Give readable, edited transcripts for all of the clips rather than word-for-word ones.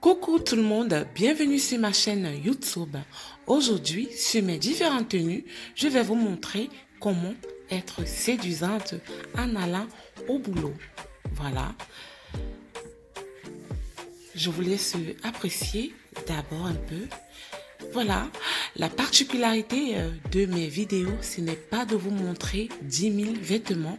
Coucou tout le monde, bienvenue sur ma chaîne YouTube. Aujourd'hui, sur mes différentes tenues, je vais vous montrer comment être séduisante en allant au boulot. Voilà. Je vous laisse apprécier d'abord un peu. Voilà, la particularité de mes vidéos, ce n'est pas de vous montrer 10 000 vêtements.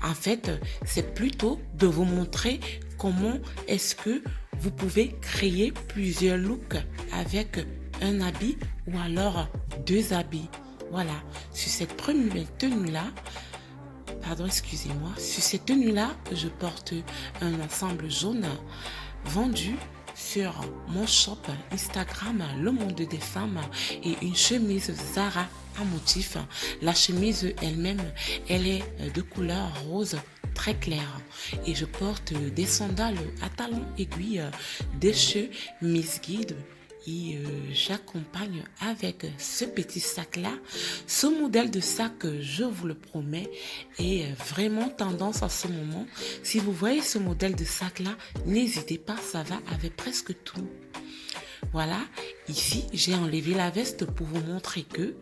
En fait, c'est plutôt de vous montrer comment est-ce que vous pouvez créer plusieurs looks avec un habit ou alors deux habits. Voilà, sur cette première tenue-là, pardon, excusez-moi, sur cette tenue-là, je porte un ensemble jaune vendu sur mon shop Instagram Le Monde des Femmes et une chemise Zara à motif. La chemise elle-même, elle est de couleur rose très clair et je porte des sandales à talons aiguilles, des chemises guides et j'accompagne avec ce petit sac là. Ce modèle de sac, je vous le promets, est vraiment tendance en ce moment. Si vous voyez ce modèle de sac là, n'hésitez pas, ça va avec presque tout. Voilà, ici j'ai enlevé la veste pour vous montrer que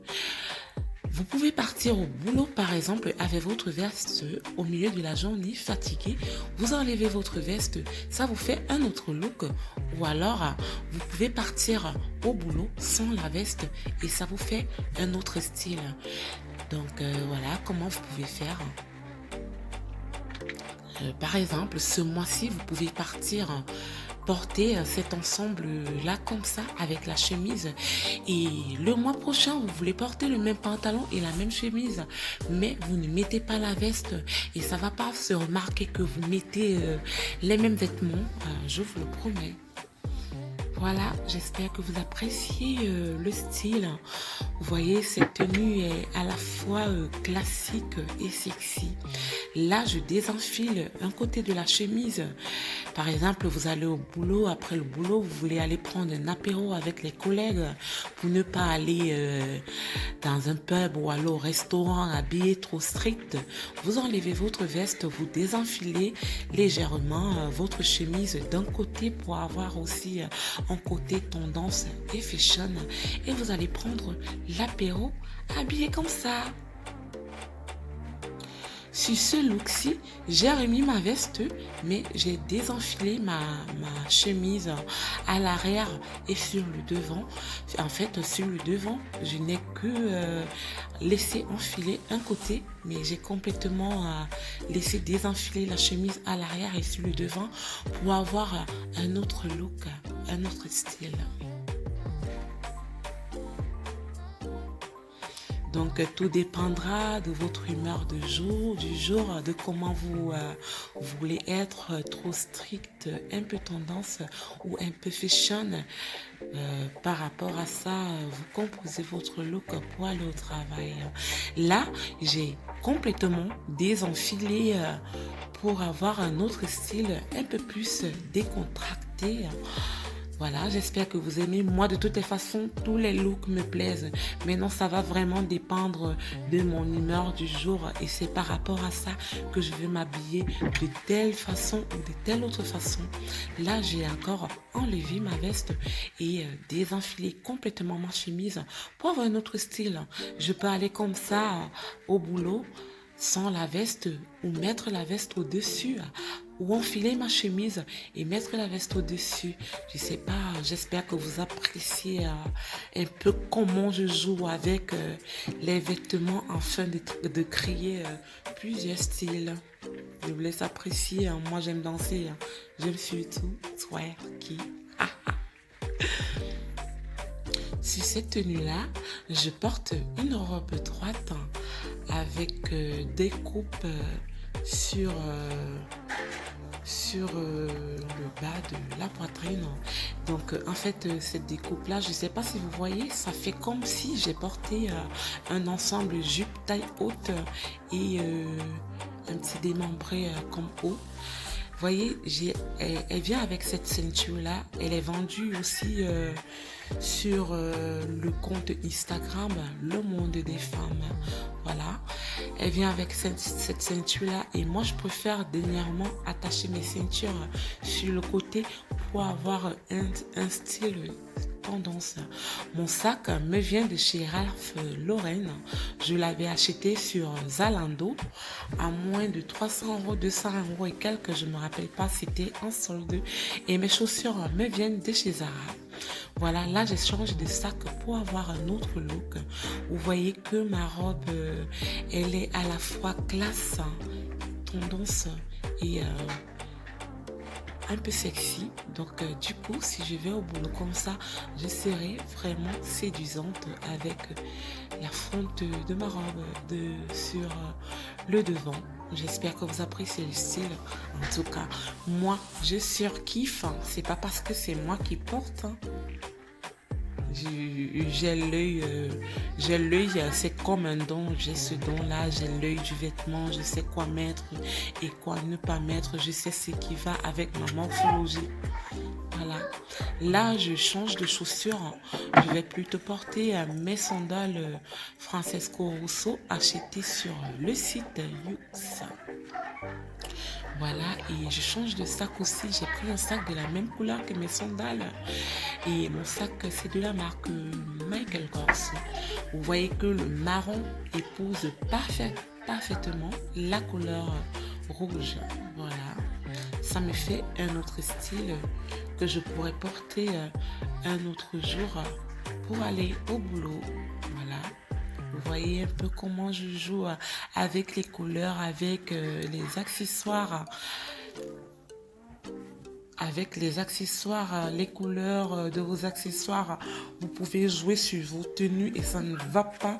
vous pouvez partir au boulot, par exemple, avec votre veste au milieu de la journée, fatigué. Vous enlevez votre veste, ça vous fait un autre look. Ou alors, vous pouvez partir au boulot sans la veste et ça vous fait un autre style. Donc, voilà comment vous pouvez faire. Par exemple, ce mois-ci, vous pouvez partir porter cet ensemble là comme ça avec la chemise et le mois prochain vous voulez porter le même pantalon et la même chemise mais vous ne mettez pas la veste et ça va pas se remarquer que vous mettez les mêmes vêtements, je vous le promets. Voilà, j'espère que vous appréciez le style. Vous voyez, cette tenue est à la fois classique et sexy. Là, je désenfile un côté de la chemise. Par exemple, vous allez au boulot. Après le boulot, vous voulez aller prendre un apéro avec les collègues pour ne pas aller dans un pub ou aller au restaurant habillé trop strict. Vous enlevez votre veste, vous désenfilez légèrement votre chemise d'un côté pour avoir aussi un côté tendance et fashion et vous allez prendre l'apéro habillé comme ça. Sur ce look-ci, j'ai remis ma veste, mais j'ai désenfilé ma chemise à l'arrière et sur le devant. En fait, sur le devant, je n'ai que laissé enfiler un côté, mais j'ai complètement laissé désenfiler la chemise à l'arrière et sur le devant pour avoir un autre look, un autre style. Donc, tout dépendra de votre humeur du jour, de comment vous voulez être, trop strict, un peu tendance ou un peu fashion. Par rapport à ça, vous composez votre look pour aller au travail. Là, j'ai complètement désenfilé pour avoir un autre style un peu plus décontracté. Voilà, j'espère que vous aimez. Moi, de toutes les façons, tous les looks me plaisent. Maintenant, ça va vraiment dépendre de mon humeur du jour. Et c'est par rapport à ça que je veux m'habiller de telle façon ou de telle autre façon. Là, j'ai encore enlevé ma veste et désenfilé complètement ma chemise pour avoir un autre style. Je peux aller comme ça au boulot sans la veste ou mettre la veste au-dessus ou enfiler ma chemise et mettre la veste au-dessus. Je sais pas, j'espère que vous appréciez un peu comment je joue avec les vêtements afin de créer plusieurs styles. Je vous laisse apprécier, moi j'aime danser, j'aime surtout twerker. Sur cette tenue-là, je porte une robe droite avec des coupes sur le bas de la poitrine. Donc en fait cette découpe là, je sais pas si vous voyez, ça fait comme si j'ai porté un ensemble jupe taille haute et un petit démembré comme haut. Voyez, elle vient avec cette ceinture-là. Elle est vendue aussi sur le compte Instagram, Le Monde des Femmes. Voilà. Elle vient avec cette ceinture-là. Et moi, je préfère dernièrement attacher mes ceintures sur le côté pour avoir un style tendance. Mon sac me vient de chez Ralph Lauren. Je l'avais acheté sur Zalando à moins de 300 euros, 200 euros et quelques. Je ne me rappelle pas, c'était en solde. Et mes chaussures me viennent de chez Zara. Voilà, là j'ai changé de sac pour avoir un autre look. Vous voyez que ma robe, elle est à la fois classe, tendance et un peu sexy. Donc du coup, si je vais au boulot comme ça, je serai vraiment séduisante avec la fonte de ma robe sur le devant. J'espère que vous appréciez le style. En tout cas, moi, je surkiffe. C'est pas parce que c'est moi qui porte. J'ai l'œil, c'est comme un don, j'ai ce don-là, j'ai l'œil du vêtement, je sais quoi mettre et quoi ne pas mettre, je sais ce qui va avec ma morphologie. Voilà. Là, je change de chaussures. Je vais plutôt porter mes sandales Francesco Rosso achetées sur le site Yux. Voilà, et je change de sac aussi. J'ai pris un sac de la même couleur que mes sandales. Et mon sac, c'est de la marque Michael Kors. Vous voyez que le marron épouse parfaitement la couleur rouge. Voilà, ça me fait un autre style que je pourrais porter un autre jour pour aller au boulot. Voilà. Vous voyez un peu comment je joue avec les couleurs, avec les accessoires. Avec les accessoires, les couleurs de vos accessoires, vous pouvez jouer sur vos tenues et ça ne va pas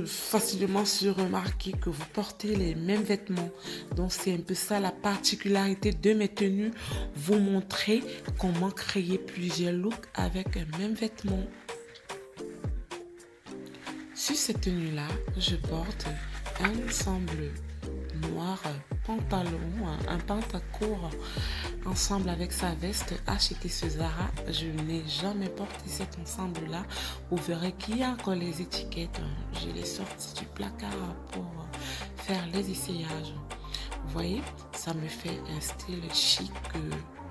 facilement se remarquer que vous portez les mêmes vêtements. Donc c'est un peu ça la particularité de mes tenues, vous montrer comment créer plusieurs looks avec un même vêtement. Sur cette tenue-là, je porte un ensemble noir pantalon, un pantacourt ensemble avec sa veste acheté sur Zara. Je n'ai jamais porté cet ensemble-là. Vous verrez qu'il y a encore les étiquettes. Je les sorti du placard pour faire les essayages. Vous voyez, ça me fait un style chic,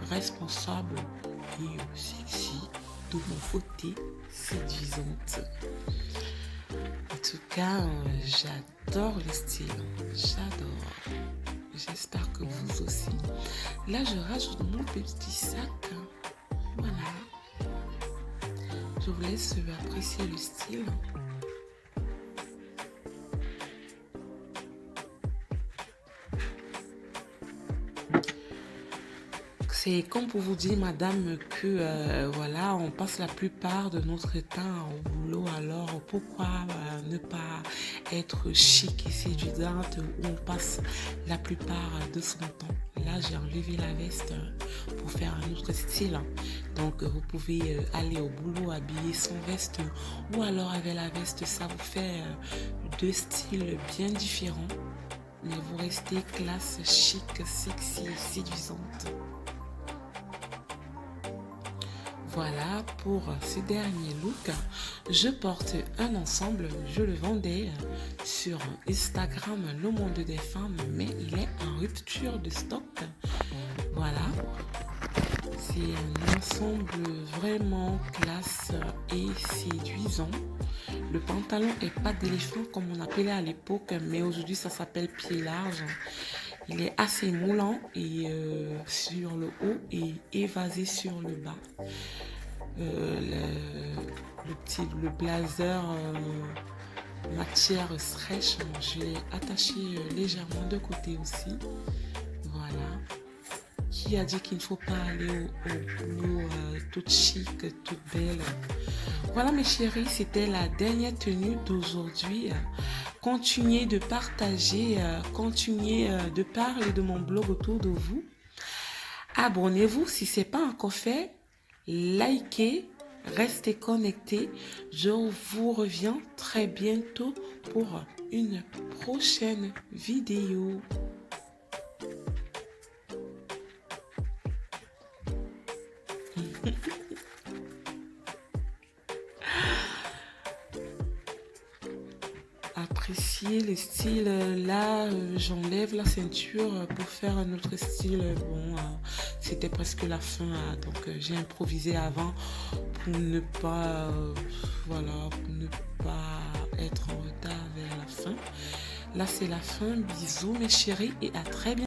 responsable et sexy, de mon côté séduisante. En tout cas, j'adore le style, j'adore. J'espère que vous aussi. Là, je rajoute mon petit sac. Voilà. Je vous laisse apprécier le style. C'est comme pour vous dire, madame, que voilà, on passe la plupart de notre temps au boulot. Alors, pourquoi ne pas être chic et séduisante où on passe la plupart de son temps? Là, j'ai enlevé la veste pour faire un autre style. Donc, vous pouvez aller au boulot habillé sans veste ou alors avec la veste. Ça vous fait deux styles bien différents. Mais vous restez classe, chic, sexy et séduisante. Voilà pour ce dernier look. Je porte un ensemble, je le vendais sur Instagram Le Monde des Femmes, mais il est en rupture de stock. Voilà, c'est un ensemble vraiment classe et séduisant. Le pantalon est pas d'éléphant comme on appelait à l'époque, mais aujourd'hui ça s'appelle pied large. Il est assez moulant et sur le haut et évasé sur le bas. Le blazer matière stretch, je l'ai attaché légèrement de côté aussi. Voilà. Qui a dit qu'il ne faut pas aller au boulot toute chic, toute belle? Voilà mes chéris, c'était la dernière tenue d'aujourd'hui. Continuez de partager, continuez de parler de mon blog autour de vous. Abonnez-vous si ce n'est pas encore fait. Likez, restez connectés. Je vous reviens très bientôt pour une prochaine vidéo. Appréciez le style. Là, j'enlève la ceinture pour faire un autre style. Bon, c'était presque la fin, donc j'ai improvisé avant pour ne pas, voilà, pour ne pas être en retard vers la fin. Là, c'est la fin. Bisous mes chéris et à très bientôt.